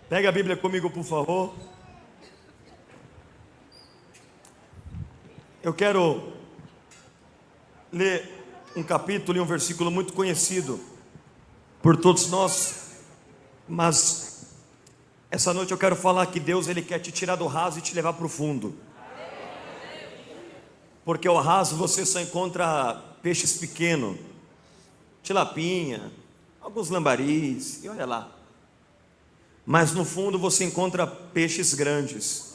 Pega a Bíblia comigo, por favor. Eu quero ler um capítulo e um versículo muito conhecido por todos nós, mas essa noite eu quero falar que Deus ele quer te tirar do raso e te levar para o fundo, porque ao raso você só encontra peixes pequenos, tilapinha, alguns lambaris, e olha lá, mas no fundo você encontra peixes grandes,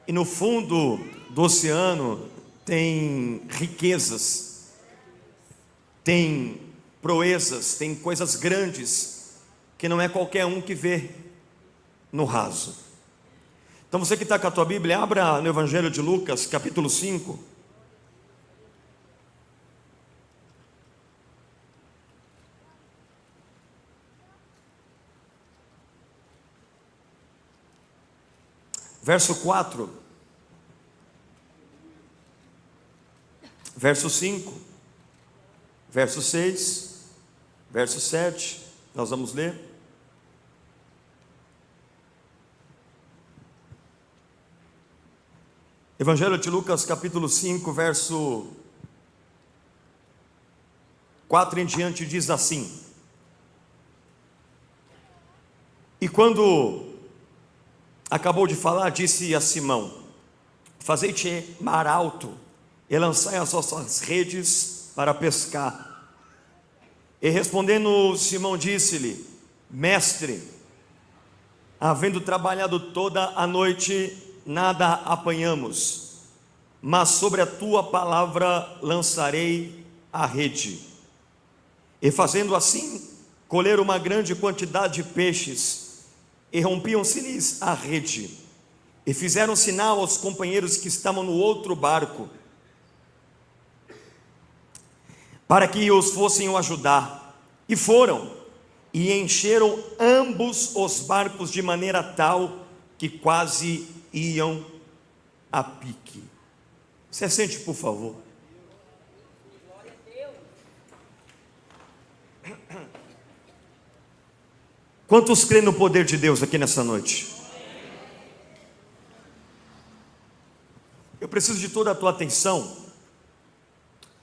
e no fundo do oceano tem riquezas, tem proezas, tem coisas grandes que não é qualquer um que vê no raso. Então você que está com a tua Bíblia, abra no Evangelho de Lucas, capítulo 5. Verso 4, verso 5, verso 6, verso 7, nós vamos ler. Evangelho de Lucas, capítulo 5, verso 4 em diante, diz assim: E quando acabou de falar, disse a Simão: Fazei-te mar alto e lançai as vossas redes para pescar. E respondendo Simão disse-lhe: Mestre, havendo trabalhado toda a noite, nada apanhamos, mas sobre a tua palavra lançarei a rede. E fazendo assim, colheram uma grande quantidade de peixes, e rompiam-se-lhes a rede, e fizeram sinal aos companheiros que estavam no outro barco, para que os fossem o ajudar. E foram, e encheram ambos os barcos de maneira tal que quase iam a pique. Se sente, por favor. Quantos creem no poder de Deus aqui nessa noite? Eu preciso de toda a tua atenção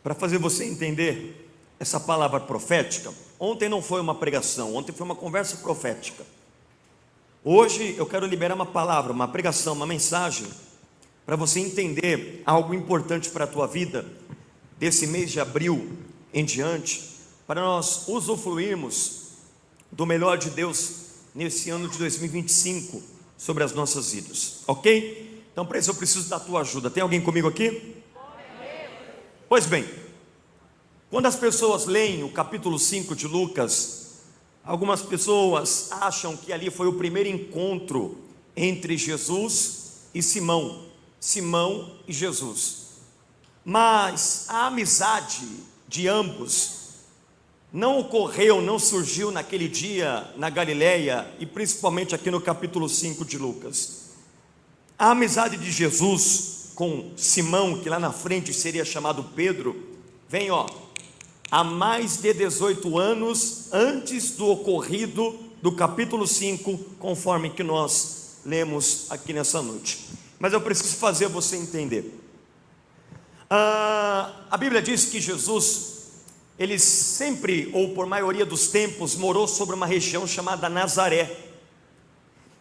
para fazer você entender essa palavra profética. Ontem não foi uma pregação, ontem foi uma conversa profética. Hoje eu quero liberar uma palavra, uma pregação, uma mensagem, para você entender algo importante para a tua vida, desse mês de abril em diante, para nós usufruirmos do melhor de Deus nesse ano de 2025 sobre as nossas vidas, ok? Então para isso eu preciso da tua ajuda. Tem alguém comigo aqui? Pois bem, quando as pessoas leem o capítulo 5 de Lucas, algumas pessoas acham que ali foi o primeiro encontro entre Jesus e Simão e Jesus, mas a amizade de ambos não ocorreu, não surgiu naquele dia na Galileia, e principalmente aqui no capítulo 5 de Lucas. A amizade de Jesus com Simão, que lá na frente seria chamado Pedro, vem há mais de 18 anos antes do ocorrido do capítulo 5, conforme que nós lemos aqui nessa noite. Mas eu preciso fazer você entender. A Bíblia diz que Jesus, ele sempre, ou por maioria dos tempos, morou sobre uma região chamada Nazaré.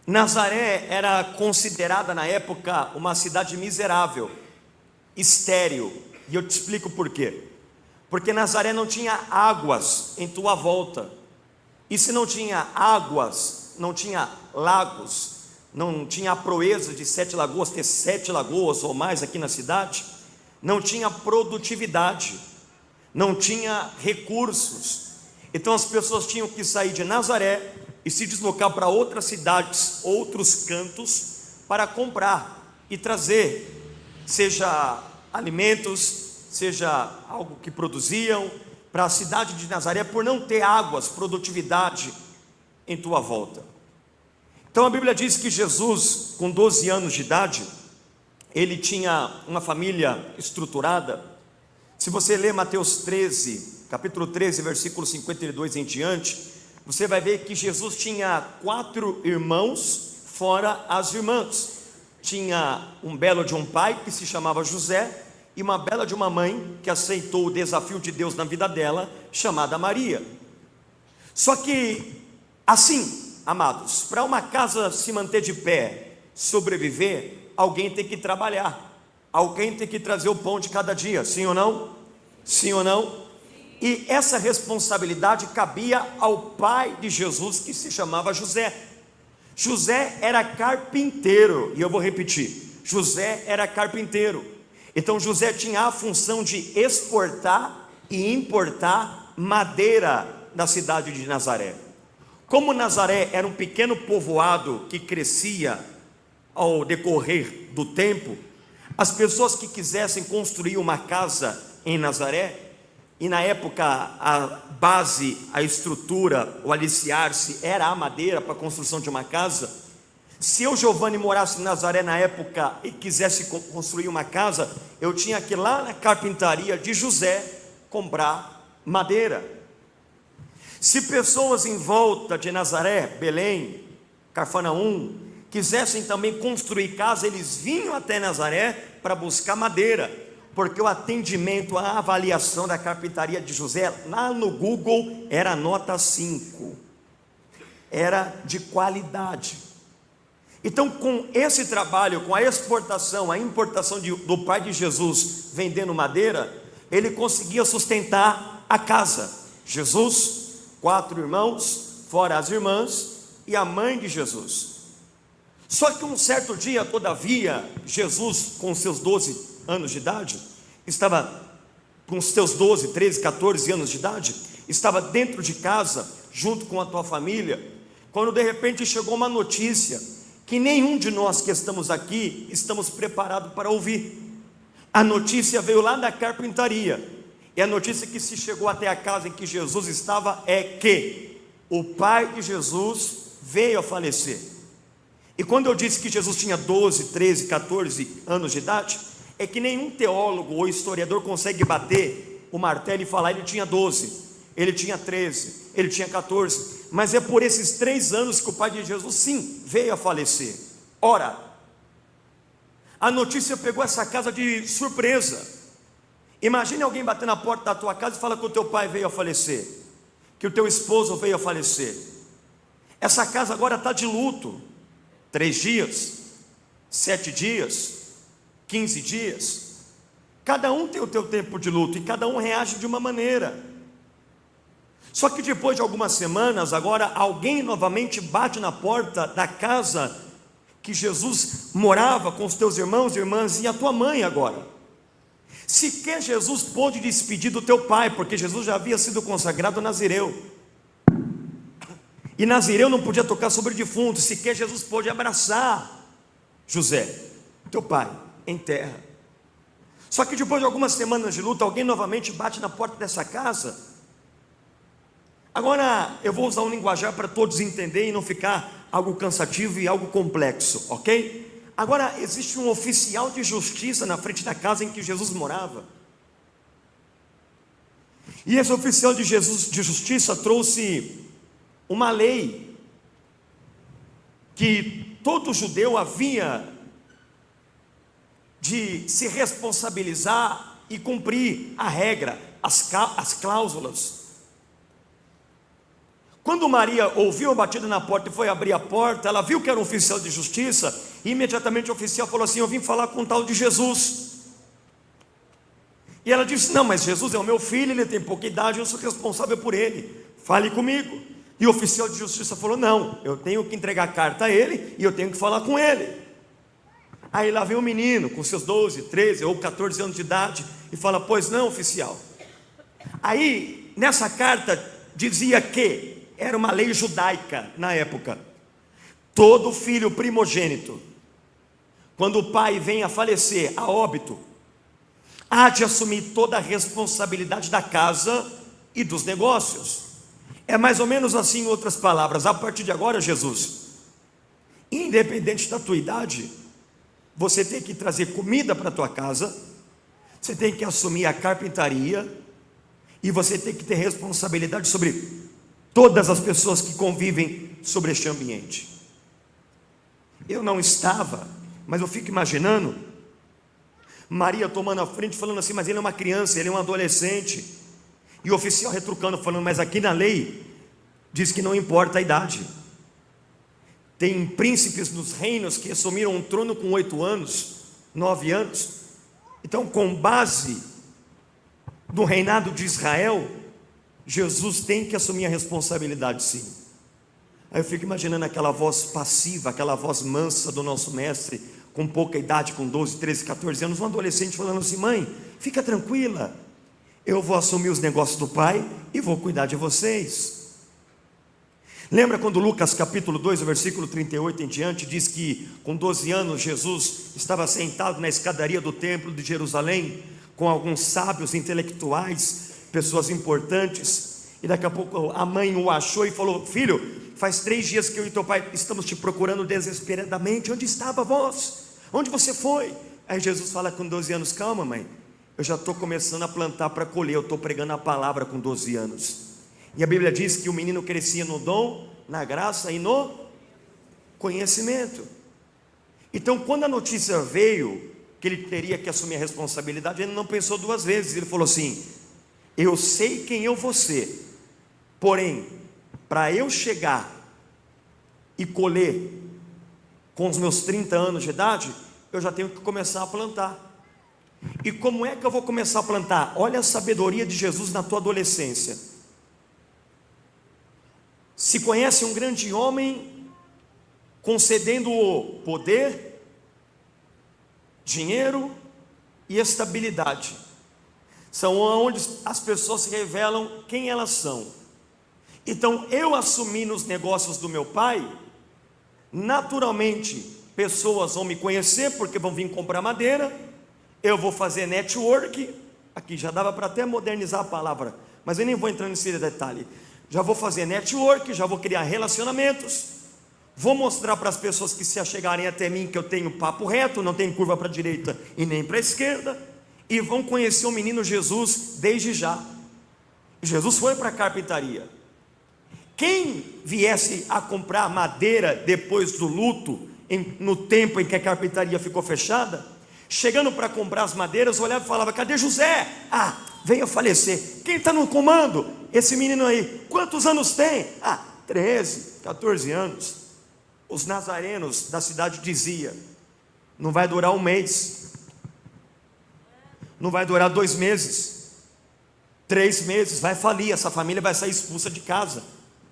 Nazaré era considerada na época uma cidade miserável, estéril, e eu te explico por quê. Porque Nazaré não tinha águas em tua volta, e se não tinha águas, não tinha lagos, não tinha a proeza de 7 lagoas, ter 7 lagoas ou mais aqui na cidade, não tinha produtividade, não tinha recursos. Então as pessoas tinham que sair de Nazaré e se deslocar para outras cidades, outros cantos, para comprar e trazer, seja alimentos, seja algo que produziam, para a cidade de Nazaré, por não ter águas, produtividade em tua volta. Então a Bíblia diz que Jesus, com 12 anos de idade, ele tinha uma família estruturada. Se você ler Mateus 13, capítulo 13, versículo 52 em diante, você vai ver que Jesus tinha 4 irmãos, fora as irmãs. Tinha um belo de um pai que se chamava José, e uma bela de uma mãe que aceitou o desafio de Deus na vida dela, chamada Maria. Só que, assim, amados, para uma casa se manter de pé, sobreviver, alguém tem que trabalhar, alguém tem que trazer o pão de cada dia, sim ou não? Sim ou não? E essa responsabilidade cabia ao pai de Jesus, que se chamava José. José era carpinteiro, e eu vou repetir, José era carpinteiro. Então José tinha a função de exportar e importar madeira da cidade de Nazaré. Como Nazaré era um pequeno povoado que crescia ao decorrer do tempo, as pessoas que quisessem construir uma casa em Nazaré, e na época a base, a estrutura, o alicerce era a madeira para a construção de uma casa. Se eu, Giovanni, morasse em Nazaré na época e quisesse construir uma casa, eu tinha que ir lá na carpintaria de José comprar madeira. Se pessoas em volta de Nazaré, Belém, Cafarnaum, quisessem também construir casa, eles vinham até Nazaré para buscar madeira, porque o atendimento, a avaliação da carpintaria de José, lá no Google, era nota 5, era de qualidade. Então, com esse trabalho, com a exportação, a importação do pai de Jesus vendendo madeira, ele conseguia sustentar a casa. Jesus, 4 irmãos, fora as irmãs, e a mãe de Jesus. Só que um certo dia, todavia, Jesus, com seus 12 anos de idade, estava com seus 12, 13, 14 anos de idade, estava dentro de casa, junto com a tua família, quando de repente chegou uma notícia que nenhum de nós que estamos aqui estamos preparados para ouvir. A notícia veio lá da carpintaria, e a notícia que se chegou até a casa em que Jesus estava é que o pai de Jesus veio a falecer. E quando eu disse que Jesus tinha 12, 13, 14 anos de idade, é que nenhum teólogo ou historiador consegue bater o martelo e falar ele tinha 12, ele tinha 13, ele tinha 14, mas é por esses 3 anos que o pai de Jesus, sim, veio a falecer. Ora, a notícia pegou essa casa de surpresa. Imagine alguém bater na porta da tua casa e falar que o teu pai veio a falecer, que o teu esposo veio a falecer. Essa casa agora está de luto, 3 dias, 7 dias, 15 dias, cada um tem o teu tempo de luto, e cada um reage de uma maneira. Só que depois de algumas semanas, agora alguém novamente bate na porta da casa que Jesus morava com os teus irmãos e irmãs, e a tua mãe agora. Sequer Jesus pôde despedir do teu pai, porque Jesus já havia sido consagrado nazireu, e nazireu não podia tocar sobre defunto. Sequer Jesus pôde abraçar José, teu pai, em terra. Só que depois de algumas semanas de luta, alguém novamente bate na porta dessa casa. Agora eu vou usar um linguajar para todos entenderem e não ficar algo cansativo e algo complexo, ok? Agora existe um oficial de justiça na frente da casa em que Jesus morava, e esse oficial de justiça trouxe uma lei que todo judeu havia de se responsabilizar e cumprir a regra, as cláusulas. Quando Maria ouviu a batida na porta e foi abrir a porta, ela viu que era um oficial de justiça, e imediatamente o oficial falou assim: eu vim falar com o tal de Jesus. E ela disse: não, mas Jesus é o meu filho, ele tem pouca idade, eu sou responsável por ele, fale comigo. E o oficial de justiça falou: não, eu tenho que entregar a carta a ele, e eu tenho que falar com ele. Aí lá vem um menino com seus 12, 13 ou 14 anos de idade e fala: pois não, oficial. Aí nessa carta dizia que era uma lei judaica na época: todo filho primogênito, quando o pai vem a falecer, a óbito, há de assumir toda a responsabilidade da casa e dos negócios. É mais ou menos assim, em outras palavras: a partir de agora, Jesus, independente da tua idade, você tem que trazer comida para a tua casa, você tem que assumir a carpintaria, e você tem que ter responsabilidade sobre todas as pessoas que convivem sobre este ambiente. Eu não estava, mas eu fico imaginando Maria tomando a frente, falando assim: mas ele é uma criança, ele é um adolescente. E o oficial retrucando, falando: mas aqui na lei diz que não importa a idade. Tem príncipes nos reinos que assumiram um trono com 8 anos, 9 anos. Então, com base no reinado de Israel, Jesus tem que assumir a responsabilidade, sim. Aí eu fico imaginando aquela voz passiva, aquela voz mansa do nosso mestre, com pouca idade, com 12, 13, 14 anos, um adolescente falando assim: mãe, fica tranquila, eu vou assumir os negócios do pai e vou cuidar de vocês. Lembra quando Lucas capítulo 2, versículo 38 em diante, diz que com 12 anos Jesus estava sentado na escadaria do templo de Jerusalém, com alguns sábios intelectuais, pessoas importantes, e daqui a pouco a mãe o achou e falou: filho, faz 3 dias que eu e teu pai estamos te procurando desesperadamente, onde estava vós? Onde você foi? Aí Jesus fala com 12 anos: calma, mãe, eu já estou começando a plantar para colher, eu estou pregando a palavra com 12 anos. E a Bíblia diz que o menino crescia no dom, na graça e no conhecimento. Então, quando a notícia veio que ele teria que assumir a responsabilidade, ele não pensou 2 vezes. Ele falou assim: eu sei quem eu vou ser, porém, para eu chegar e colher com os meus 30 anos de idade, eu já tenho que começar a plantar. E como é que eu vou começar a plantar? Olha a sabedoria de Jesus na tua adolescência. Se conhece um grande homem concedendo-o poder, dinheiro e estabilidade. São onde as pessoas se revelam quem elas são. Então, eu assumi nos negócios do meu pai, naturalmente, pessoas vão me conhecer, porque vão vir comprar madeira, eu vou fazer network, aqui já dava para até modernizar a palavra, mas eu nem vou entrar nesse detalhe. Já vou fazer network, já vou criar relacionamentos, vou mostrar para as pessoas que se achegarem até mim que eu tenho papo reto, não tenho curva para a direita e nem para a esquerda, e vão conhecer o menino Jesus desde já. Jesus foi para a carpintaria. Quem viesse a comprar madeira depois do luto, no tempo em que a carpintaria ficou fechada, chegando para comprar as madeiras, olhava e falava: cadê José? Ah, veio a falecer. Quem está no comando? Esse menino aí. Quantos anos tem? 13, 14 anos. Os nazarenos da cidade diziam: não vai durar 1 mês, não vai durar 2 meses, 3 meses, vai falir, essa família vai sair expulsa de casa,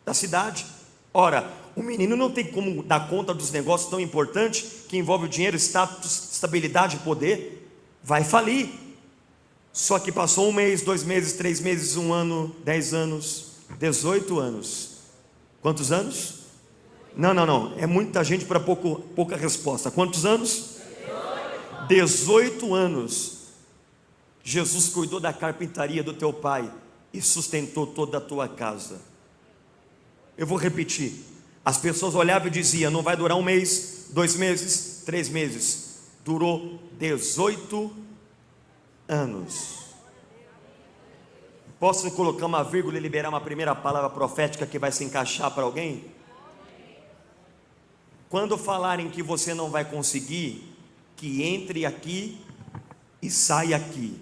da cidade. Ora, o menino não tem como dar conta dos negócios tão importantes, que envolve o dinheiro, status, estabilidade e poder, vai falir. Só que passou 1 mês, 2 meses, 3 meses, 1 ano, 10 anos, 18 anos. Quantos anos? Não, é muita gente para pouca resposta. Quantos anos? 18 anos. Jesus cuidou da carpintaria do teu pai e sustentou toda a tua casa. Eu vou repetir. As pessoas olhavam e diziam: não vai durar 1 mês, 2 meses, 3 meses. Durou 18 anos. Posso colocar uma vírgula e liberar uma primeira palavra profética que vai se encaixar para alguém? Quando falarem que você não vai conseguir, que entre aqui e saia aqui.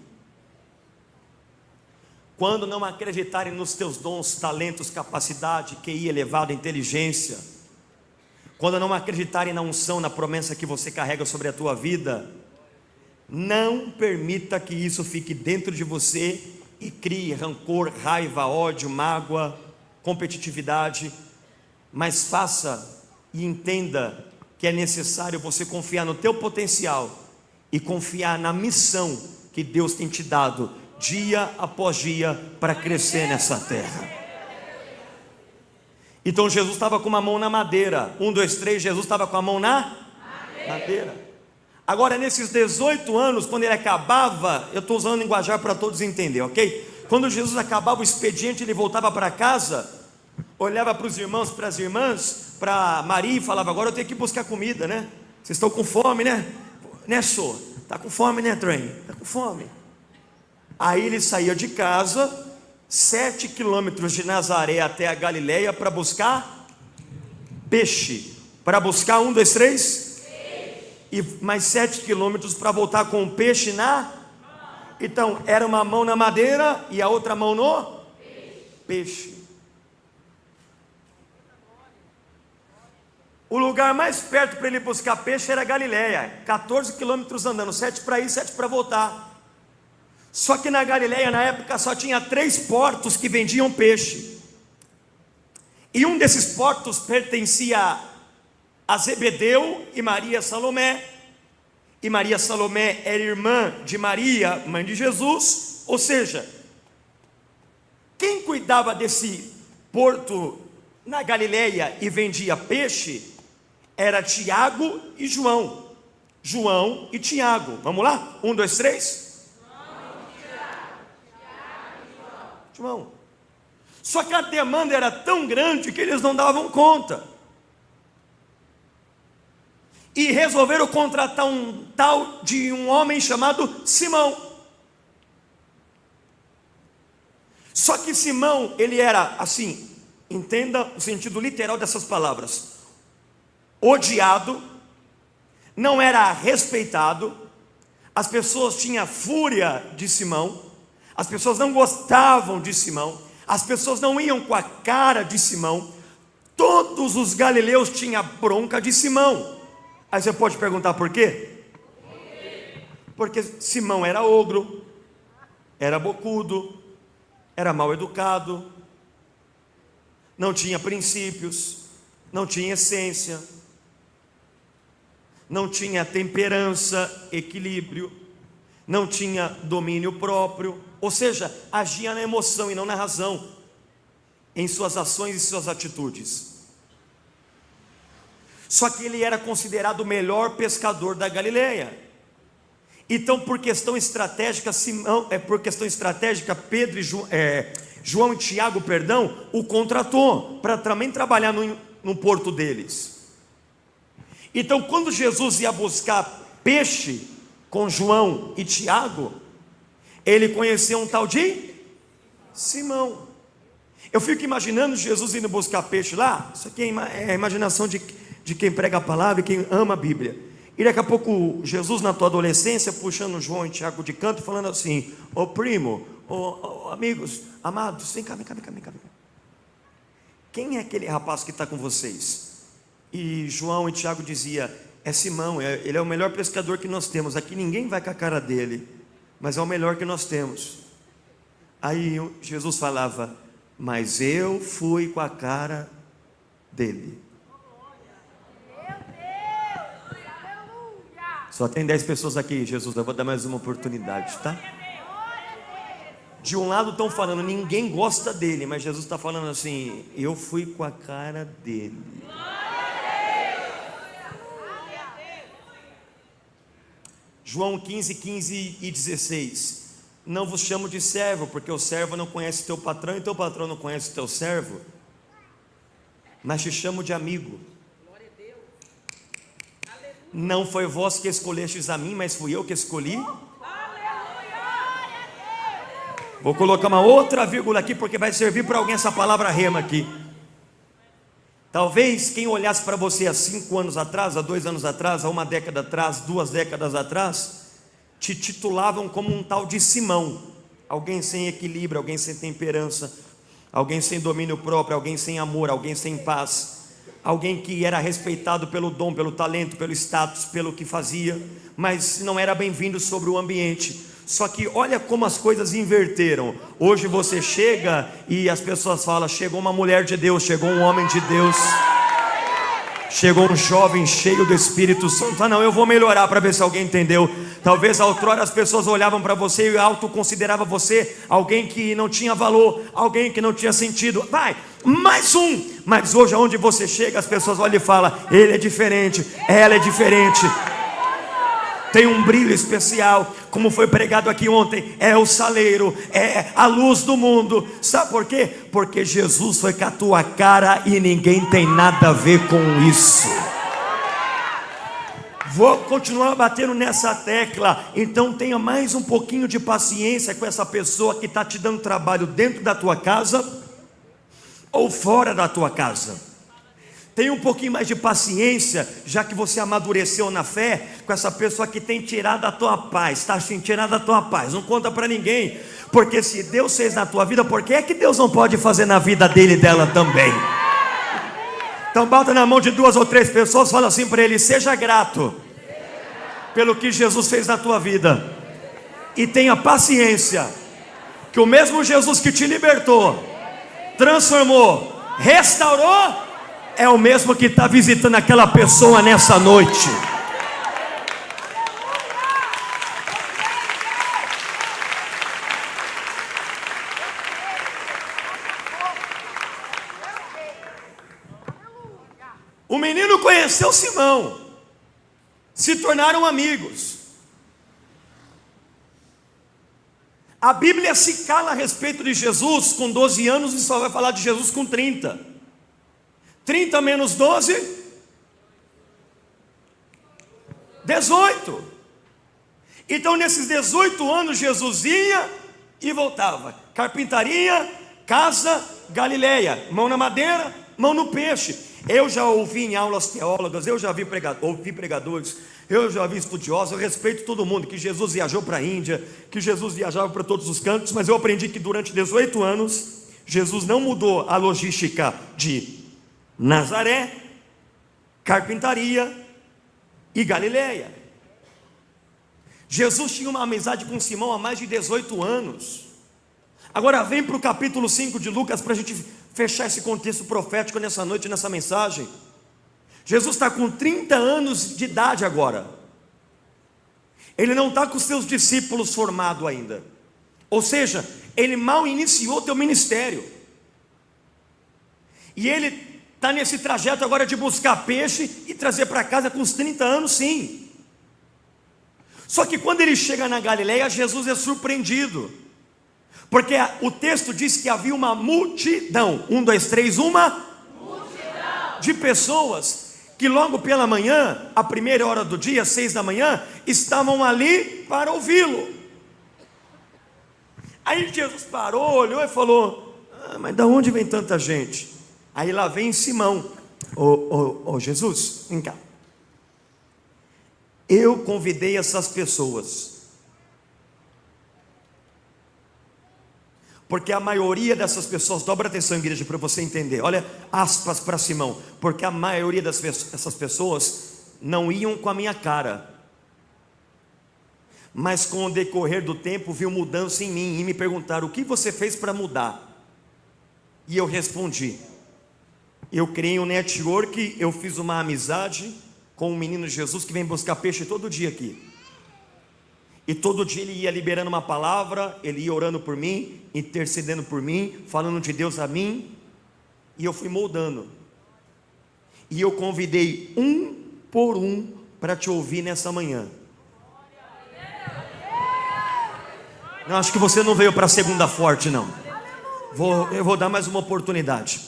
Quando não acreditarem nos teus dons, talentos, capacidade, QI elevado, inteligência, quando não acreditarem na unção, na promessa que você carrega sobre a tua vida, não permita que isso fique dentro de você e crie rancor, raiva, ódio, mágoa, competitividade, mas faça e entenda que é necessário você confiar no teu potencial e confiar na missão que Deus tem te dado dia após dia para crescer nessa terra. Então Jesus estava com uma mão na madeira. 1, 2, 3, Jesus estava com a mão na madeira. Agora, nesses 18 anos, quando ele acabava, eu estou usando linguajar para todos entender, ok? Quando Jesus acabava o expediente, ele voltava para casa, olhava para os irmãos, para as irmãs, para Maria e falava: agora eu tenho que buscar comida, né? Vocês estão com fome, né? Né, só? Está com fome, né, trem? Está com fome. Aí ele saía de casa 7 quilômetros de Nazaré até a Galileia para buscar peixe. Para buscar 1, 2, 3? E mais 7 quilômetros para voltar com o peixe na... Então, era uma mão na madeira e a outra mão no peixe. O lugar mais perto para ele buscar peixe era Galileia, 14 quilômetros andando, 7 para ir, 7 para voltar. Só que na Galileia, na época, só tinha 3 portos que vendiam peixe. E um desses portos pertencia a Zebedeu e Maria Salomé. E Maria Salomé era irmã de Maria, mãe de Jesus. Ou seja, quem cuidava desse porto na Galileia e vendia peixe era Tiago e João. João e Tiago. Vamos lá? 1, 2, 3. João. Só que a demanda era tão grande que eles não davam conta. E resolveram contratar um tal de um homem chamado Simão. Só que Simão, ele era assim, entenda o sentido literal dessas palavras: odiado, não era respeitado, as pessoas tinham fúria de Simão, as pessoas não gostavam de Simão, as pessoas não iam com a cara de Simão, todos os galileus tinham bronca de Simão. Aí você pode perguntar por quê? Porque Simão era ogro, era bocudo, era mal educado, não tinha princípios, não tinha essência, não tinha temperança, equilíbrio, não tinha domínio próprio, ou seja, agia na emoção e não na razão, em suas ações e suas atitudes. Só que ele era considerado o melhor pescador da Galileia. Então, por questão estratégica, Pedro e João e Tiago, o contratou para também trabalhar no porto deles. Então, quando Jesus ia buscar peixe com João e Tiago, ele conheceu um tal de Simão. Eu fico imaginando Jesus indo buscar peixe lá. Isso aqui é a imaginação de quem prega a palavra e quem ama a Bíblia. E daqui a pouco Jesus, na tua adolescência, puxando João e Tiago de canto, falando assim: ô primo, ô amigos, amados, vem cá. Quem é aquele rapaz que está com vocês? E João e Tiago dizia: é Simão, ele é o melhor pescador que nós temos. Aqui ninguém vai com a cara dele, mas é o melhor que nós temos. Aí Jesus falava: mas eu fui com a cara dele. Só tem 10 pessoas aqui, Jesus, eu vou dar mais uma oportunidade, tá? De um lado estão falando, ninguém gosta dele, mas Jesus está falando assim: eu fui com a cara dele. João 15 e 16. Não vos chamo de servo, porque o servo não conhece teu patrão, e teu patrão não conhece teu servo, mas te chamo de amigo. Não foi vós que escolhestes a mim, mas fui eu que escolhi. Vou colocar uma outra vírgula aqui, porque vai servir para alguém essa palavra rema aqui. Talvez quem olhasse para você há 5 anos atrás, há 2 anos atrás, há 1 década atrás, 2 décadas atrás, te titulavam como um tal de Simão. Alguém sem equilíbrio, alguém sem temperança, alguém sem domínio próprio, alguém sem amor, alguém sem paz, alguém que era respeitado pelo dom, pelo talento, pelo status, pelo que fazia, mas não era bem-vindo sobre o ambiente. Só que olha como as coisas inverteram. Hoje você chega e as pessoas falam: chegou uma mulher de Deus, chegou um homem de Deus, chegou um jovem cheio do Espírito Santo. Ah não, eu vou melhorar para ver se alguém entendeu. Talvez outrora as pessoas olhavam para você e autoconsideravam você alguém que não tinha valor, alguém que não tinha sentido. Vai, mais um. Mas hoje aonde você chega, as pessoas olham e falam: ele é diferente, ela é diferente, tem um brilho especial, como foi pregado aqui ontem, é o saleiro, é a luz do mundo. Sabe por quê? Porque Jesus foi com a tua cara e ninguém tem nada a ver com isso. Vou continuar batendo nessa tecla. Então tenha mais um pouquinho de paciência com essa pessoa que está te dando trabalho dentro da tua casa ou fora da tua casa. Tenha um pouquinho mais de paciência, já que você amadureceu na fé, com essa pessoa que tem tirado a tua paz. Está assim, tirado a tua paz. Não conta para ninguém, porque se Deus fez na tua vida, por que é que Deus não pode fazer na vida dele e dela também? Então bata na mão de 2 ou 3 pessoas, fala assim para ele: seja grato pelo que Jesus fez na tua vida, e tenha paciência, que o mesmo Jesus que te libertou, transformou, restaurou, é o mesmo que está visitando aquela pessoa nessa noite. O menino conheceu Simão, se tornaram amigos. A Bíblia se cala a respeito de Jesus com 12 anos e só vai falar de Jesus com 30. 30 menos 12, 18. Então nesses 18 anos Jesus ia e voltava. Carpintaria, casa, Galileia, mão na madeira, mão no peixe. Eu já ouvi em aulas teólogas, eu já ouvi pregadores, eu já vi estudiosos, eu respeito todo mundo, que Jesus viajou para a Índia, que Jesus viajava para todos os cantos, mas eu aprendi que durante 18 anos, Jesus não mudou a logística de Nazaré, carpintaria e Galileia. Jesus tinha uma amizade com Simão há mais de 18 anos. Agora vem para o capítulo 5 de Lucas, para a gente fechar esse contexto profético nessa noite, nessa mensagem. Jesus está com 30 anos de idade agora. Ele não está com seus discípulos formados ainda. Ou seja, ele mal iniciou o teu ministério. E ele está nesse trajeto agora de buscar peixe e trazer para casa com os 30 anos, sim. Só que quando ele chega na Galileia, Jesus é surpreendido, porque o texto diz que havia uma multidão, 1, 2, 3, uma multidão de pessoas, que logo pela manhã, a primeira hora do dia, 6 da manhã, estavam ali para ouvi-lo. Aí Jesus parou, olhou e falou: mas de onde vem tanta gente? Aí lá vem Simão: ô Jesus, vem cá. Eu convidei essas pessoas, porque a maioria dessas pessoas, dobra atenção, igreja, para você entender, olha, aspas para Simão, porque a maioria dessas pessoas não iam com a minha cara, mas com o decorrer do tempo viu mudança em mim, e me perguntaram: o que você fez para mudar? E eu respondi: eu criei um network, eu fiz uma amizade com um menino Jesus que vem buscar peixe todo dia aqui. E todo dia ele ia liberando uma palavra, ele ia orando por mim, intercedendo por mim, falando de Deus a mim, e eu fui moldando. E eu convidei um por um para te ouvir nessa manhã. Não, acho que você não veio para a segunda forte, não. Eu vou dar mais uma oportunidade,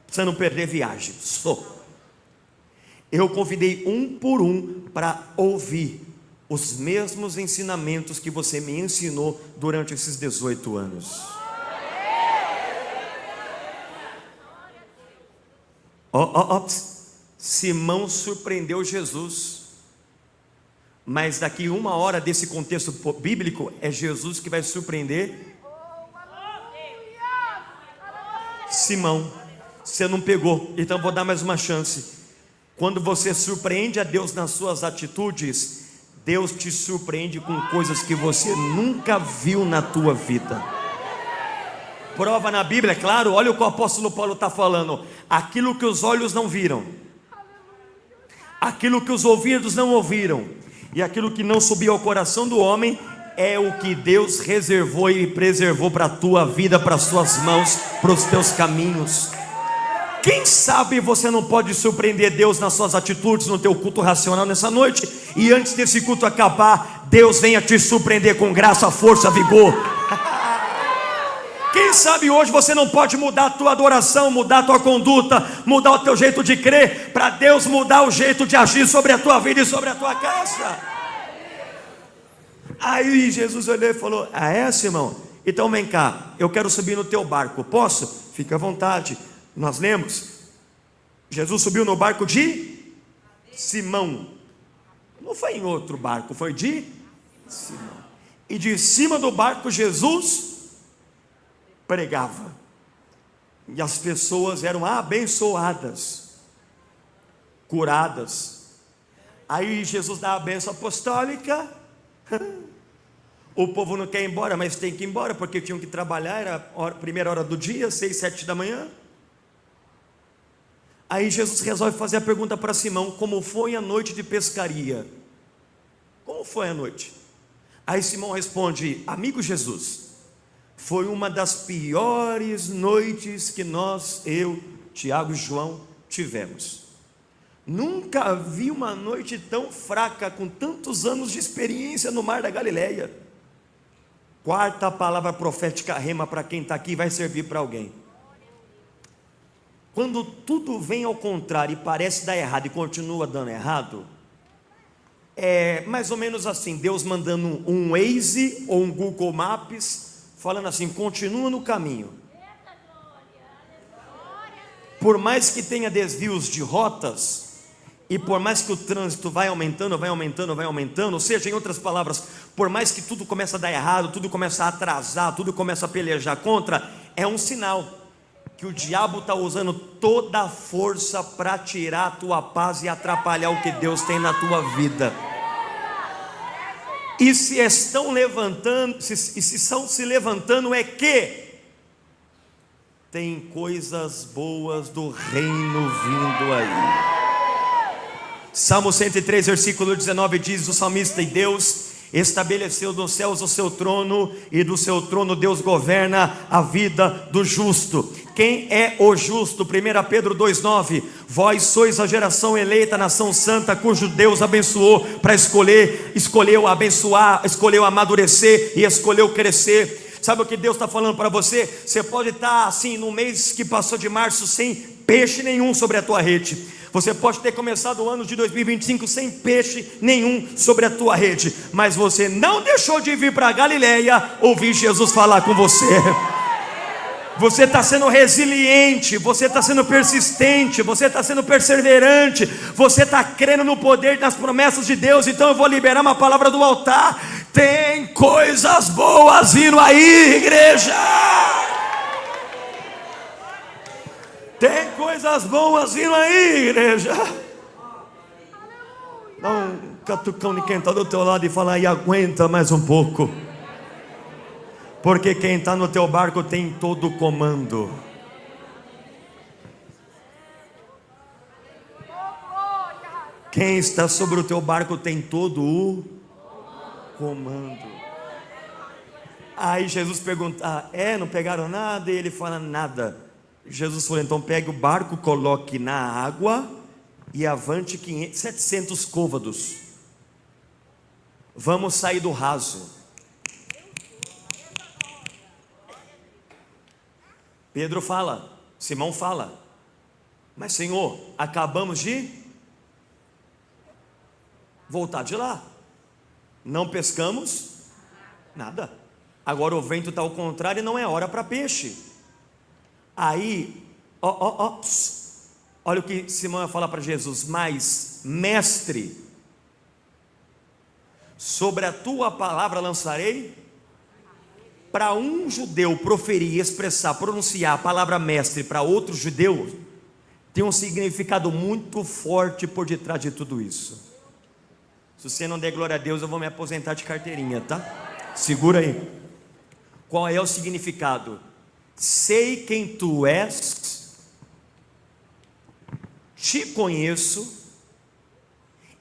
pra você não perder viagem. Eu convidei um por um para ouvir os mesmos ensinamentos que você me ensinou durante esses 18 anos. Simão surpreendeu Jesus, mas daqui 1 hora desse contexto bíblico, é Jesus que vai surpreender Simão. Você não pegou, então vou dar mais uma chance. Quando você surpreende a Deus nas suas atitudes, Deus te surpreende com coisas que você nunca viu na tua vida. Prova na Bíblia, é claro, olha o que o apóstolo Paulo está falando: aquilo que os olhos não viram, aquilo que os ouvidos não ouviram, e aquilo que não subiu ao coração do homem, é o que Deus reservou e preservou para a tua vida, para as suas mãos, para os teus caminhos. Quem sabe você não pode surpreender Deus nas suas atitudes, no teu culto racional nessa noite, e antes desse culto acabar, Deus venha te surpreender com graça, força, vigor. Quem Quem sabe hoje você não pode mudar a tua adoração, mudar a tua conduta, mudar o teu jeito de crer, para Deus mudar o jeito de agir sobre a tua vida e sobre a tua casa. Aí Jesus olhou e falou: ah é, Simão? Então vem cá, eu quero subir no teu barco, posso? Fica à vontade. Nós lemos, Jesus subiu no barco de Simão. Não foi em outro barco, foi de Simão. E de cima do barco Jesus pregava. E as pessoas eram abençoadas, curadas. Aí Jesus dá a bênção apostólica. O povo não quer ir embora, mas tem que ir embora, porque tinham que trabalhar. Era a primeira hora do dia, 6, 7 da manhã. Aí Jesus resolve fazer a pergunta para Simão: como foi a noite de pescaria? Como foi a noite? Aí Simão responde: amigo Jesus, foi uma das piores noites que nós, eu, Tiago e João, tivemos. Nunca vi uma noite tão fraca, com tantos anos de experiência no mar da Galileia. Quarta palavra profética rema para quem está aqui, vai servir para alguém. Quando tudo vem ao contrário e parece dar errado e continua dando errado, é mais ou menos assim: Deus mandando um Waze ou um Google Maps, falando assim: continua no caminho. Por mais que tenha desvios de rotas, e por mais que o trânsito vai aumentando, ou seja, em outras palavras, por mais que tudo começa a dar errado, tudo começa a atrasar, tudo começa a pelejar contra, é um sinal que o diabo está usando toda a força para tirar a tua paz e atrapalhar o que Deus tem na tua vida. E se estão se levantando é que tem coisas boas do reino vindo aí. Salmo 103, versículo 19 diz o salmista: e Deus estabeleceu dos céus o seu trono, e do seu trono Deus governa a vida do justo. Quem é o justo? 1 Pedro 2,9: vós sois a geração eleita, nação santa, cujo Deus abençoou para escolheu abençoar, escolheu amadurecer e escolheu crescer. Sabe o que Deus está falando para você? Você pode estar assim no mês que passou de março sem peixe nenhum sobre a tua rede. Você pode ter começado o ano de 2025 sem peixe nenhum sobre a tua rede, mas você não deixou de vir para a Galileia ouvir Jesus falar com você. Você está sendo resiliente, você está sendo persistente, você está sendo perseverante, você está crendo no poder das promessas de Deus. Então eu vou liberar uma palavra do altar: tem coisas boas vindo aí, igreja. Tem coisas boas vindo aí, igreja. Dá um catucão de quem está do teu lado e fala: e aguenta mais um pouco, porque quem está no teu barco tem todo o comando. Quem está sobre o teu barco tem todo o comando. Aí Jesus pergunta: não pegaram nada? E ele fala: nada. Jesus falou: então pegue o barco, coloque na água e avante 700 côvados. Vamos sair do raso. Pedro fala, Simão fala: mas Senhor, acabamos de voltar de lá, não pescamos nada. Agora o vento está ao contrário e não é hora para peixe. Aí, olha o que Simão vai falar para Jesus: mas mestre, sobre a tua palavra lançarei. Para um judeu proferir, expressar, pronunciar a palavra mestre para outro judeu, tem um significado muito forte por detrás de tudo isso. Se você não der glória a Deus, eu vou me aposentar de carteirinha, tá? Segura aí. Qual é o significado? Sei quem tu és, te conheço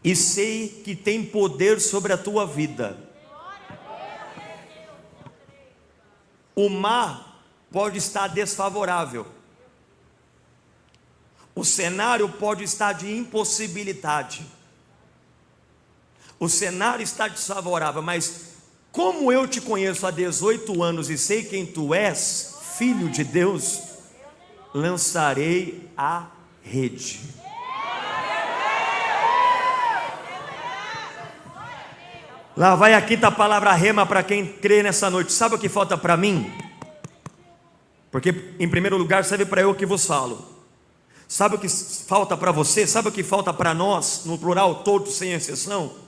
e sei que tem poder sobre a tua vida. O mar pode estar desfavorável, o cenário pode estar de impossibilidade, o cenário está desfavorável, mas como eu te conheço há 18 anos e sei quem tu és, filho de Deus, lançarei a rede. Lá vai a quinta palavra rema para quem crê nessa noite. Sabe o que falta para mim? Porque em primeiro lugar serve para eu que vos falo. Sabe o que falta para você? Sabe o que falta para nós, no plural, todos sem exceção?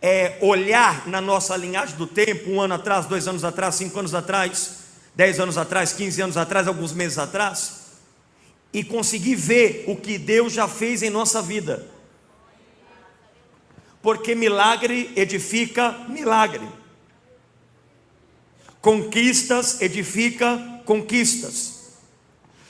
É olhar na nossa linhagem do tempo, 1 ano atrás, 2 anos atrás, 5 anos atrás, 10 anos atrás, 15 anos atrás, alguns meses atrás, e conseguir ver o que Deus já fez em nossa vida. Porque milagre edifica milagre, conquistas edifica conquistas,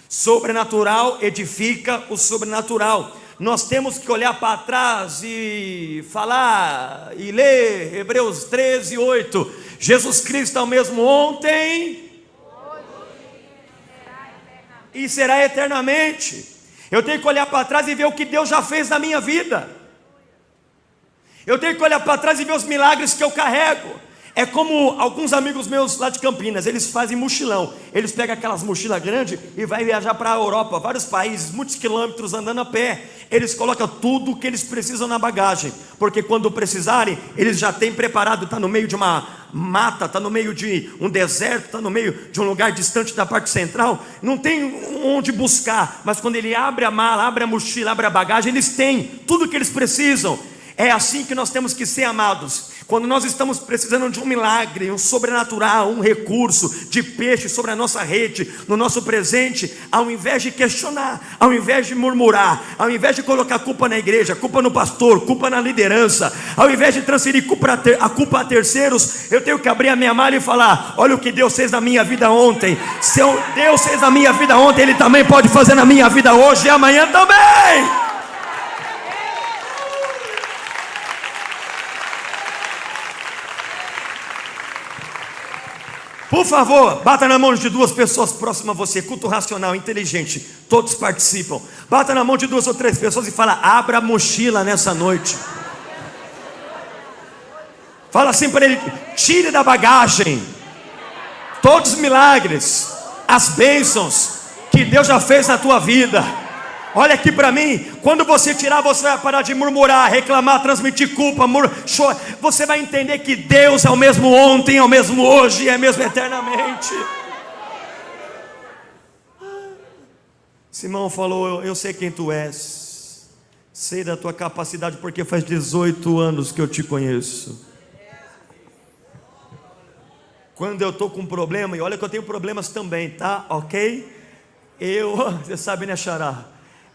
sobrenatural edifica o sobrenatural. Nós temos que olhar para trás e falar e ler Hebreus 13, 8. Jesus Cristo é o mesmo ontem e será eternamente. Eu tenho que olhar para trás e ver o que Deus já fez na minha vida. Eu tenho que olhar para trás e ver os milagres que eu carrego. É como alguns amigos meus lá de Campinas, eles fazem mochilão. Eles pegam aquelas mochilas grandes e vai viajar para a Europa, vários países, muitos quilômetros andando a pé. Eles colocam tudo o que eles precisam na bagagem, porque quando precisarem, eles já têm preparado. Está no meio de uma mata, está no meio de um deserto, está no meio de um lugar distante da parte central, não tem onde buscar, mas quando ele abre a mala, abre a mochila, abre a bagagem, eles têm tudo o que eles precisam. É assim que nós temos que ser, amados. Quando nós estamos precisando de um milagre, um sobrenatural, um recurso de peixe sobre a nossa rede, no nosso presente, ao invés de questionar, ao invés de murmurar, ao invés de colocar culpa na igreja, culpa no pastor, culpa na liderança, ao invés de transferir a culpa a terceiros, eu tenho que abrir a minha mala e falar: olha o que Deus fez na minha vida ontem. Se Deus fez na minha vida ontem, Ele também pode fazer na minha vida hoje e amanhã também. Por favor, bata na mão de 2 pessoas próximas a você, culto racional, inteligente, todos participam. Bata na mão de 2 ou 3 pessoas e fala: abra a mochila nessa noite. Fala assim para ele: tire da bagagem todos os milagres, as bênçãos que Deus já fez na tua vida. Olha aqui para mim, quando você tirar, você vai parar de murmurar, reclamar, transmitir culpa, chorar. Você vai entender que Deus é o mesmo ontem, é o mesmo hoje e é o mesmo eternamente. Simão falou: eu sei quem tu és, sei da tua capacidade, porque faz 18 anos que eu te conheço. Quando eu estou com problema, e olha que eu tenho problemas também, tá? Ok? Você sabe, né, Xará?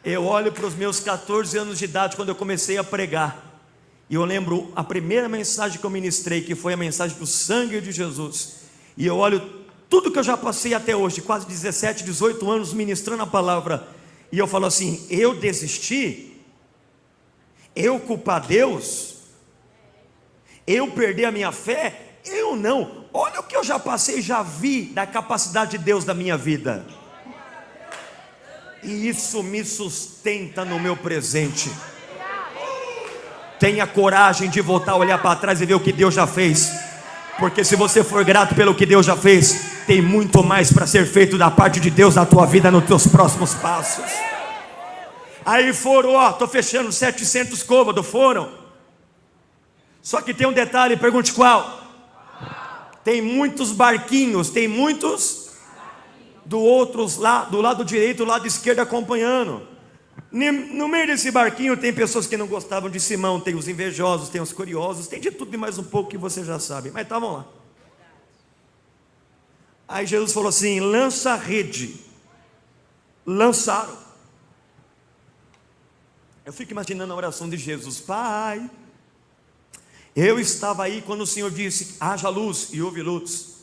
Eu olho para os meus 14 anos de idade, quando eu comecei a pregar, e eu lembro a primeira mensagem que eu ministrei, que foi a mensagem do sangue de Jesus, e eu olho tudo que eu já passei até hoje, quase 17, 18 anos ministrando a palavra, e eu falo assim: eu desisti? Eu culpar Deus? Eu perder a minha fé? Eu não. Olha o que eu já passei, já vi da capacidade de Deus na minha vida. E isso me sustenta no meu presente. Tenha coragem de voltar a olhar para trás e ver o que Deus já fez. Porque se você for grato pelo que Deus já fez, tem muito mais para ser feito da parte de Deus na tua vida, nos teus próximos passos. Aí foram, estou fechando 700 côvados, foram. Só que tem um detalhe, pergunte qual. Tem muitos barquinhos, tem muitos do lado direito, do lado esquerdo acompanhando. No meio desse barquinho tem pessoas que não gostavam de Simão, tem os invejosos, tem os curiosos, tem de tudo e mais um pouco que você já sabe, mas estavam lá. Aí Jesus falou assim: lança a rede. Lançaram. Eu fico imaginando a oração de Jesus: Pai, eu estava aí quando o Senhor disse: haja luz, e houve luz.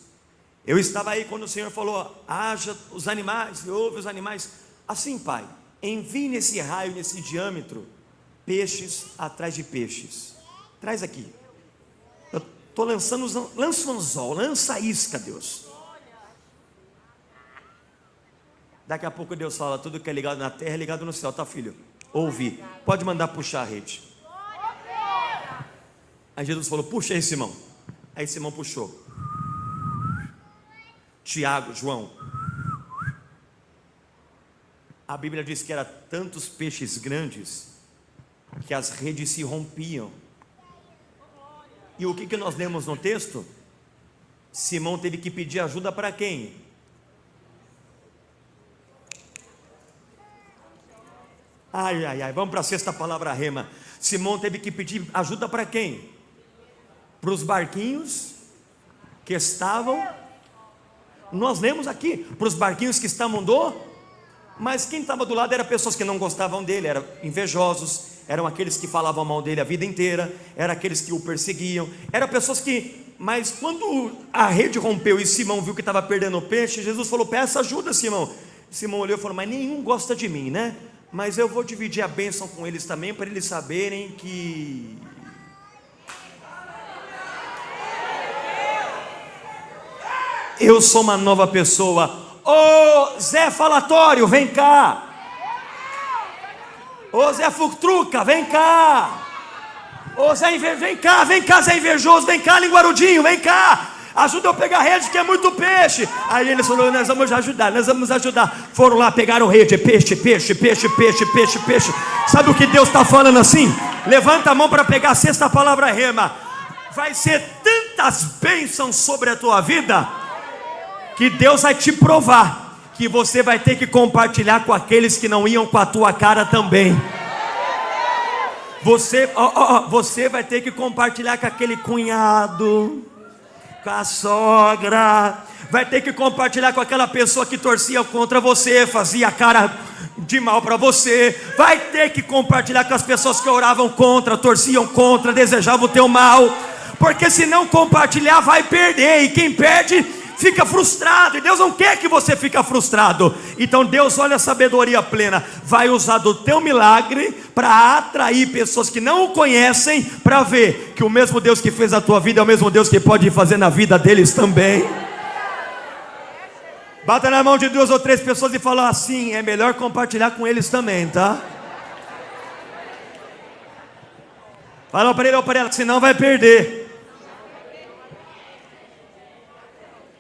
Eu estava aí quando o Senhor falou: haja os animais, e houve os animais. Assim, Pai, envie nesse raio, nesse diâmetro, peixes atrás de peixes. Traz aqui. Eu estou lançando, lança um anzol, lança a isca, Deus. Daqui a pouco Deus fala: tudo que é ligado na terra é ligado no céu, tá, filho? Ouve, pode mandar puxar a rede. Aí Jesus falou: puxa aí, Simão. Aí Simão puxou. Tiago, João. A Bíblia diz que eram tantos peixes grandes que as redes se rompiam. E o que nós lemos no texto? Simão teve que pedir ajuda para quem? Ai, ai, ai, vamos para a sexta palavra rema. Simão teve que pedir ajuda para quem? Para os barquinhos que estavam, nós lemos aqui, para os barquinhos que estavam mas quem estava do lado eram pessoas que não gostavam dele, eram invejosos, eram aqueles que falavam mal dele a vida inteira, eram aqueles que o perseguiam, eram pessoas que, mas quando a rede rompeu e Simão viu que estava perdendo o peixe, Jesus falou: peça ajuda, Simão. Simão olhou e falou: mas nenhum gosta de mim, né? Mas eu vou dividir a bênção com eles também, para eles saberem que eu sou uma nova pessoa. Ô Zé Falatório, vem cá. Ô Zé Futruca, vem cá. Ô Zé vem cá, Zé Invejoso, vem cá, Linguarudinho, vem cá. Ajuda eu a pegar a rede, que é muito peixe. Aí eles falaram: nós vamos ajudar. Foram lá, pegaram rede, peixe. Sabe o que Deus está falando assim? Levanta a mão para pegar a sexta palavra rema. Vai ser tantas bênçãos sobre a tua vida, que Deus vai te provar, que você vai ter que compartilhar com aqueles que não iam com a tua cara também. Você vai ter que compartilhar com aquele cunhado, com a sogra, vai ter que compartilhar com aquela pessoa que torcia contra você, fazia cara de mal para você, vai ter que compartilhar com as pessoas que oravam contra, torciam contra, desejavam o teu mal, porque se não compartilhar vai perder, e quem perde fica frustrado, e Deus não quer que você fique frustrado. Então Deus, olha a sabedoria plena, vai usar do teu milagre para atrair pessoas que não o conhecem, para ver que o mesmo Deus que fez a tua vida é o mesmo Deus que pode fazer na vida deles também. Bata na mão de 2 ou 3 pessoas e fala assim: é melhor compartilhar com eles também, tá? Fala para ele ou para ela, senão vai perder.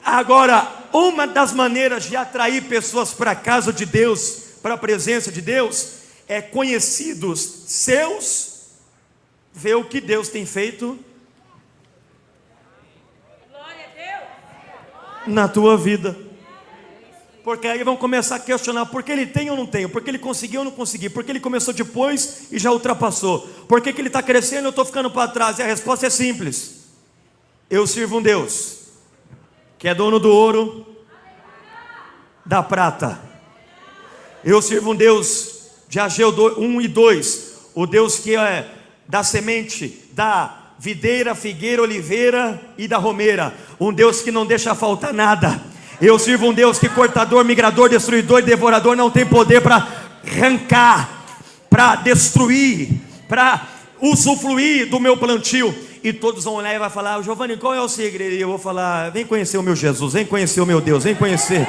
Agora, uma das maneiras de atrair pessoas para a casa de Deus, para a presença de Deus, é conhecidos seus ver o que Deus tem feito na tua vida. Porque aí vão começar a questionar: por que ele tem ou não tem? Por que ele conseguiu ou não conseguiu? Por que ele começou depois e já ultrapassou? Por que ele está crescendo e eu estou ficando para trás? E a resposta é simples: eu sirvo um Deus que é dono do ouro, da prata. Eu sirvo um Deus de Ageu 1 e 2, o Deus que é da semente, da videira, figueira, oliveira e da romeira, um Deus que não deixa faltar nada. Eu sirvo um Deus que cortador, migrador, destruidor e devorador não tem poder para arrancar, para destruir, para usufruir do meu plantio. E todos vão olhar e vai falar: Giovanni, qual é o segredo? E eu vou falar: vem conhecer o meu Jesus, vem conhecer o meu Deus, vem conhecer.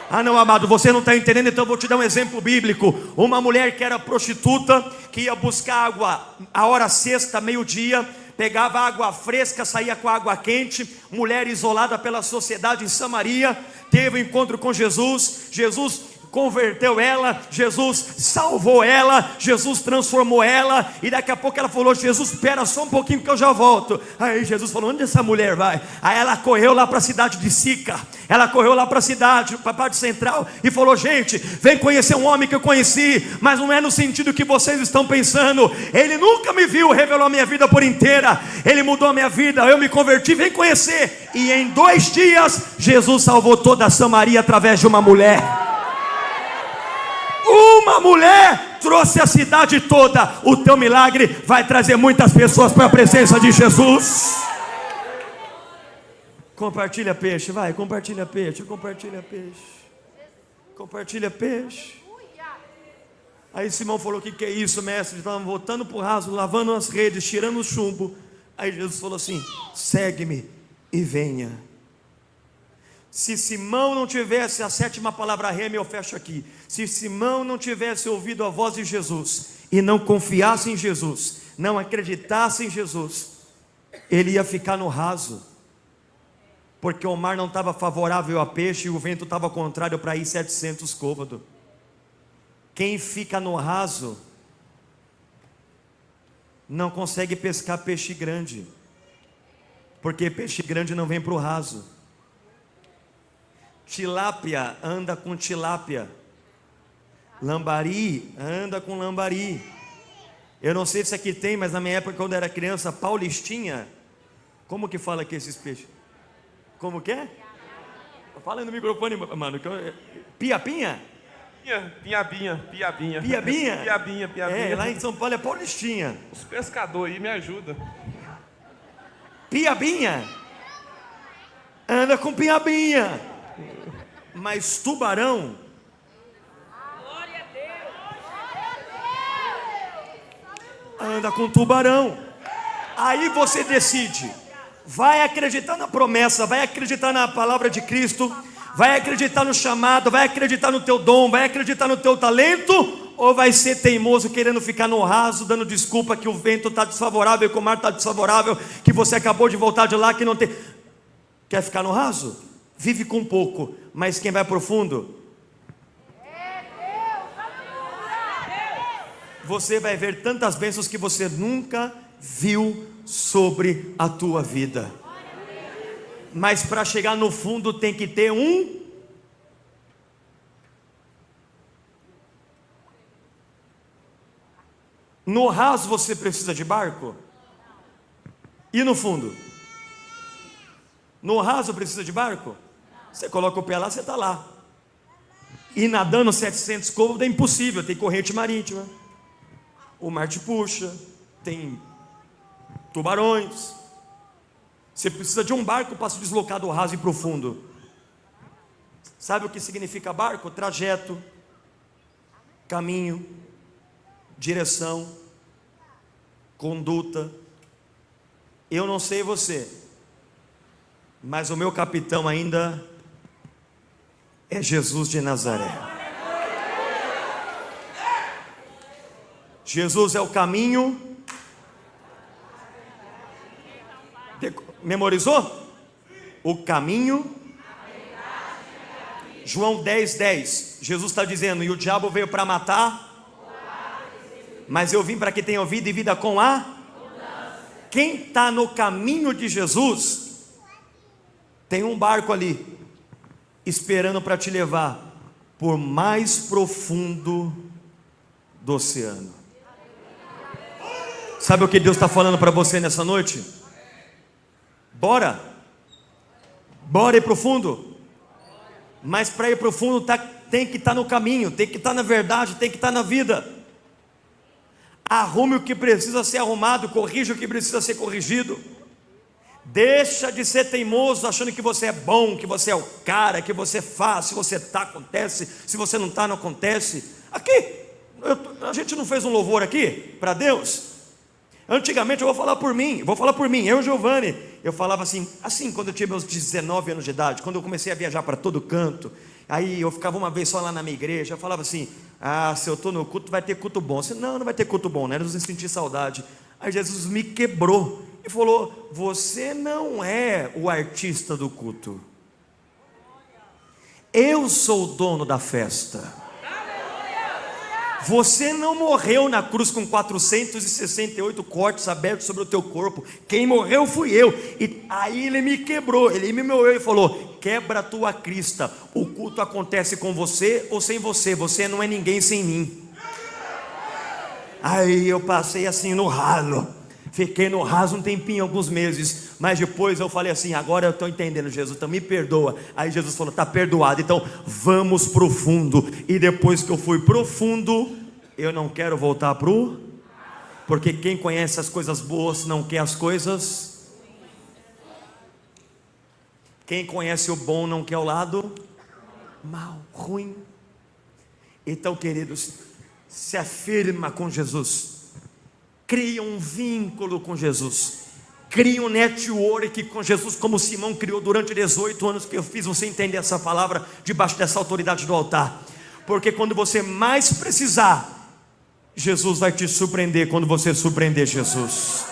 Ah não, amado, você não está entendendo, então eu vou te dar um exemplo bíblico. Uma mulher que era prostituta, que ia buscar água a hora sexta, meio-dia, pegava água fresca, saía com água quente. Mulher isolada pela sociedade em Samaria, teve um encontro com Jesus. Jesus converteu ela, Jesus salvou ela, Jesus transformou ela. E daqui a pouco ela falou: Jesus, espera só um pouquinho que eu já volto. Aí Jesus falou: onde essa mulher vai? Aí ela correu lá para a cidade de Sica, ela correu lá para a cidade, para a parte central, e falou: gente, vem conhecer um homem que eu conheci, mas não é no sentido que vocês estão pensando. Ele nunca me viu, revelou a minha vida por inteira, ele mudou a minha vida, eu me converti, vem conhecer. E em 2 dias Jesus salvou toda a Samaria através de uma mulher. Uma mulher trouxe a cidade toda. O teu milagre vai trazer muitas pessoas para a presença de Jesus. Compartilha peixe, vai, compartilha peixe. Aí Simão falou: o que é isso, mestre? Estavam voltando para o raso, lavando as redes, tirando o chumbo. Aí Jesus falou assim: segue-me e venha. Se Simão não tivesse, a 7ª palavra rema, eu fecho aqui. Se Simão não tivesse ouvido a voz de Jesus e não confiasse em Jesus, não acreditasse em Jesus, ele ia ficar no raso. porque o mar não estava favorável a peixe e o vento estava contrário para ir 700 côvados. Quem fica no raso não consegue pescar peixe grande, porque peixe grande não vem para o raso. Tilápia anda com tilápia, lambari anda com lambari. Eu não sei se aqui tem, mas na minha época, quando eu era criança, paulistinha, como que fala aqui esses peixes? Como que é? Fala aí no microfone, mano. Piapinha? Piabinha. Piabinha? Piabinha. É, lá em São Paulo é paulistinha. Os pescadores aí me ajudam. Piabinha? Anda com piabinha. Mas tubarão? Anda com tubarão. Aí você decide: vai acreditar na promessa, vai acreditar na palavra de Cristo, vai acreditar no chamado, vai acreditar no teu dom, vai acreditar no teu talento, ou vai ser teimoso querendo ficar no raso, dando desculpa que o vento está desfavorável, que o mar está desfavorável, que você acabou de voltar de lá, que não tem. Quer ficar no raso? Vive com pouco, mas quem vai profundo, você vai ver tantas bênçãos que você nunca viu sobre a tua vida. Mas para chegar no fundo tem que ter No raso você precisa de barco? E no fundo? No raso precisa de barco? Você coloca o pé lá, você está lá. E nadando 700 côvados é impossível, tem corrente marítima. O mar te puxa, tem tubarões. Você precisa de um barco para se deslocar do raso e profundo. Sabe o que significa barco? Trajeto, caminho, direção, conduta. Eu não sei você, mas o meu capitão ainda é Jesus de Nazaré. Jesus é o caminho. Memorizou? O caminho. João 10:10. Jesus está dizendo: e o diabo veio para matar, mas eu vim para que tenham vida e vida com a. Quem está no caminho de Jesus, tem um barco ali, esperando para te levar por mais profundo do oceano. Sabe o que Deus está falando para você nessa noite? Bora ir profundo. Mas para ir profundo tem que estar no caminho, tem que estar na verdade, tem que estar na vida. Arrume o que precisa ser arrumado, corrija o que precisa ser corrigido. Deixa de ser teimoso achando que você é bom, que você é o cara, que você faz. Se você está, acontece. Se você não está, não acontece. Aqui, a gente não fez um louvor aqui para Deus? Antigamente, eu vou falar por mim, eu e Giovanni, eu falava assim, quando eu tinha meus 19 anos de idade, quando eu comecei a viajar para todo canto, aí eu ficava uma vez só lá na minha igreja, eu falava assim, se eu estou no culto, vai ter culto bom. Eu disse, não vai ter culto bom, né? Eu senti saudade. Aí Jesus me quebrou e falou, você não é o artista do culto, eu sou o dono da festa. Você não morreu na cruz com 468 cortes abertos sobre o teu corpo. Quem morreu fui eu. E aí ele me quebrou, ele me moeu e falou, quebra a tua crista. O culto acontece com você ou sem você. Você não é ninguém sem mim. Aí eu passei assim no ralo. Fiquei no raso um tempinho, alguns meses. Mas depois eu falei assim, agora eu estou entendendo, Jesus, então me perdoa. Aí Jesus falou, está perdoado, então vamos profundo. E depois que eu fui profundo, eu não quero voltar porque quem conhece as coisas boas não quer as coisas. Quem conhece o bom não quer o lado mal, ruim. Então, queridos, se afirma com Jesus. Cria um vínculo com Jesus. Cria um network com Jesus, como Simão criou durante 18 anos que eu fiz você entender essa palavra debaixo dessa autoridade do altar. Porque quando você mais precisar, Jesus vai te surpreender quando você surpreender Jesus.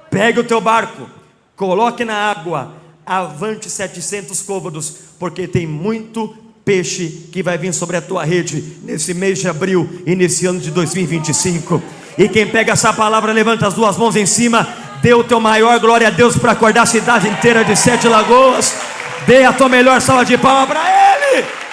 Pegue o teu barco, coloque na água, avante 700 côvados, porque tem muito peixe que vai vir sobre a tua rede nesse mês de abril e nesse ano de 2025. E quem pega essa palavra, levanta as duas mãos em cima, dê o teu maior glória a Deus para acordar a cidade inteira de Sete Lagoas. Dê a tua melhor salva de palmas para Ele.